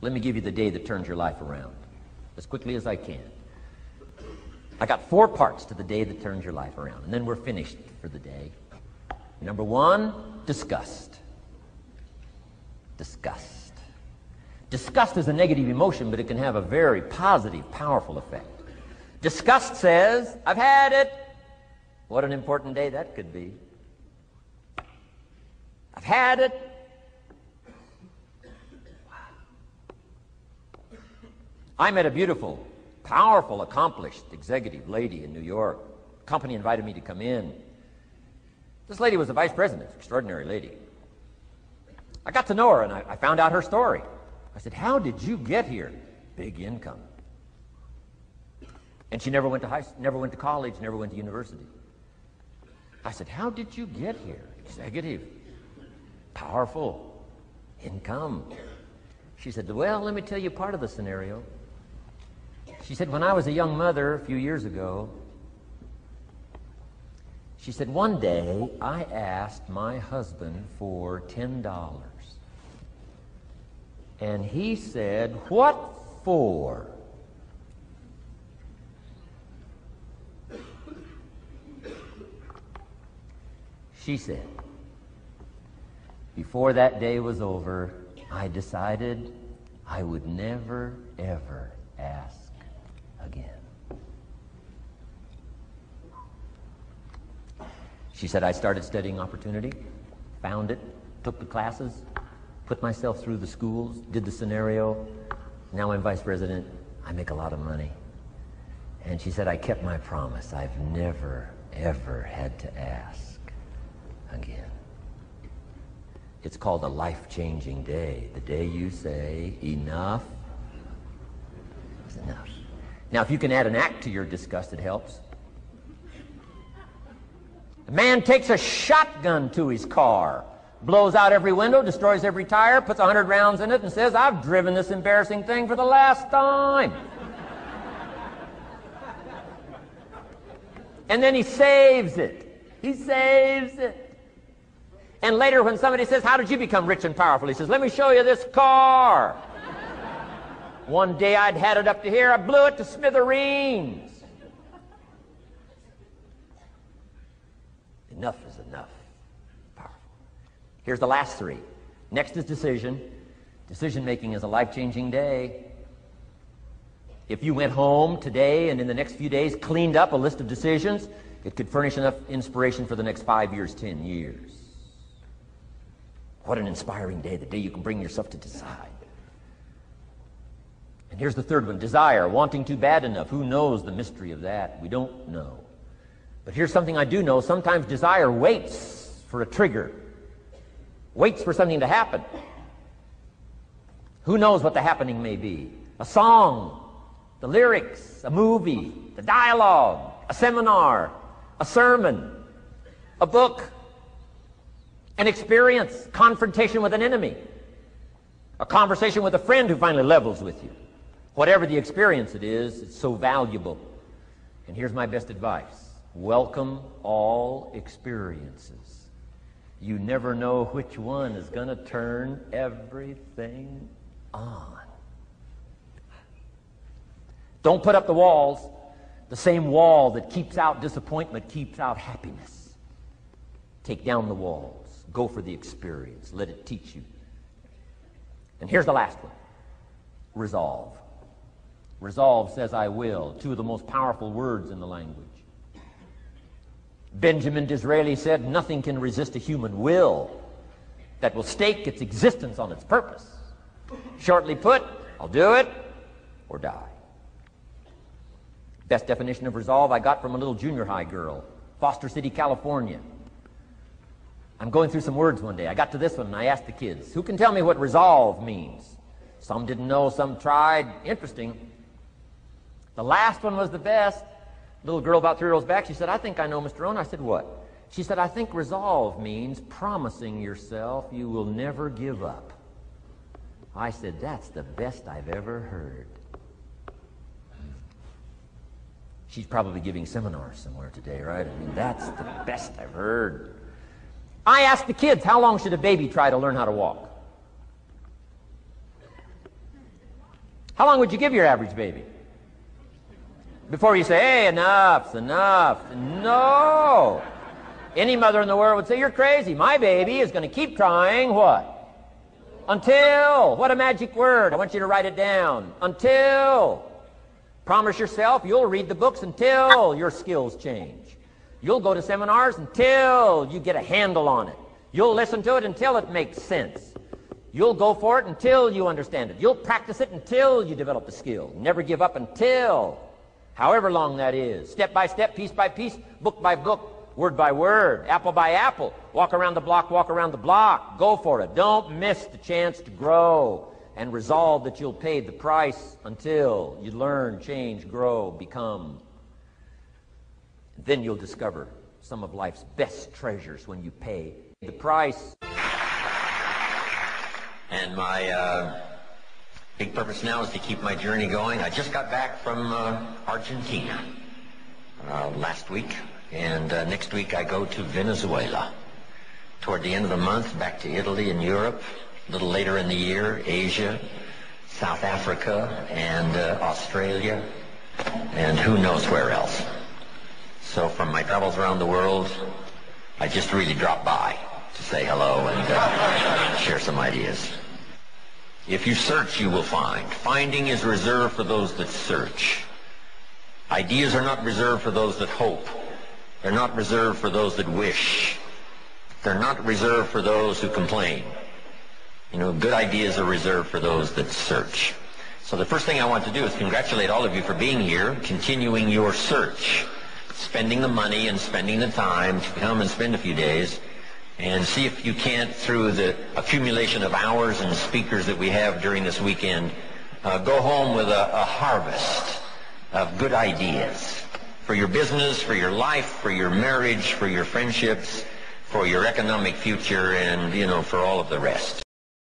Let me give you the day that turns your life around, as quickly as I can. I got 4 parts to the day that turns your life around, and then we're finished for the day. Number 1, disgust. Disgust. Disgust is a negative emotion, but it can have a very positive, powerful effect. Disgust says, I've had it. What an important day that could be. I've had it. I met a beautiful, powerful, accomplished executive lady in New York. The company invited me to come in. This lady was a vice president, extraordinary lady. I got to know her, and I found out her story. I said, how did you get here? Big income. And she never went to college, never went to university. I said, how did you get here? Executive, powerful, income. She said, well, let me tell you part of the scenario. She said, when I was a young mother a few years ago, she said, one day I asked my husband for $10. And he said, what for? She said, before that day was over, I decided I would never, ever ask again. She said, I started studying opportunity, found it, took the classes, put myself through the schools, did the scenario. Now I'm vice president. I make a lot of money. And she said, I kept my promise. I've never, ever had to ask again. It's called a life-changing day. The day you say, enough is enough. Now, if you can add an act to your disgust, it helps. A man takes a shotgun to his car, blows out every window, destroys every tire, puts 100 rounds in it, and says, I've driven this embarrassing thing for the last time. And then he saves it. He saves it. And later when somebody says, how did you become rich and powerful? He says, let me show you this car. One day I'd had it up to here, I blew it to smithereens. Enough is enough. Powerful. Here's the last 3. Next is decision. Decision making is a life-changing day. If you went home today and in the next few days cleaned up a list of decisions, it could furnish enough inspiration for the next 5 years, 10 years. What an inspiring day, the day you can bring yourself to decide. And here's the 3rd one, desire, wanting too bad enough. Who knows the mystery of that? We don't know. But here's something I do know. Sometimes desire waits for a trigger, waits for something to happen. Who knows what the happening may be? A song, the lyrics, a movie, the dialogue, a seminar, a sermon, a book, an experience, confrontation with an enemy, a conversation with a friend who finally levels with you. Whatever the experience it is, it's so valuable. And here's my best advice. Welcome all experiences. You never know which one is going to turn everything on. Don't put up the walls. The same wall that keeps out disappointment keeps out happiness. Take down the walls. Go for the experience. Let it teach you. And here's the last one. Resolve. Resolve says I will. 2 of the most powerful words in the language. Benjamin Disraeli said, nothing can resist a human will that will stake its existence on its purpose. Shortly put, I'll do it or die. Best definition of resolve I got from a little junior high girl, Foster City, California. I'm going through some words one day. I got to this one and I asked the kids, who can tell me what resolve means? Some didn't know, some tried. Interesting. The last one was the best. Little girl about 3 rows back, she said, I think I know, Mr. Rohn. I said, what? She said, I think resolve means promising yourself you will never give up. I said, that's the best I've ever heard. She's probably giving seminars somewhere today, right? I mean, that's the best I've heard. I asked the kids, how long should a baby try to learn how to walk? How long would you give your average baby? Before you say, hey, enough's enough. No. Any mother in the world would say, you're crazy. My baby is going to keep crying, what? Until. What a magic word. I want you to write it down. Until. Promise yourself you'll read the books until your skills change. You'll go to seminars until you get a handle on it. You'll listen to it until it makes sense. You'll go for it until you understand it. You'll practice it until you develop the skill. Never give up until, however long that is. Step by step, piece by piece, book by book, word by word, apple by apple. Walk around the block, walk around the block. Go for it. Don't miss the chance to grow, and resolve that you'll pay the price until you learn, change, grow, become. Then you'll discover some of life's best treasures when you pay the price. And my big purpose now is to keep my journey going. I just got back from Argentina last week, and next week I go to Venezuela. Toward the end of the month, back to Italy and Europe. A little later in the year, Asia, South Africa, and Australia, and who knows where else. So from my travels around the world, I just really dropped by to say hello and share some ideas. If you search, you will find. Finding is reserved for those that search. Ideas are not reserved for those that hope. They're not reserved for those that wish. They're not reserved for those who complain. You know, good ideas are reserved for those that search. So the first thing I want to do is congratulate all of you for being here, continuing your search, spending the money and spending the time to come and spend a few days, and see if you can't, through the accumulation of hours and speakers that we have during this weekend, go home with a harvest of good ideas for your business, for your life, for your marriage, for your friendships, for your economic future, and, you know, for all of the rest.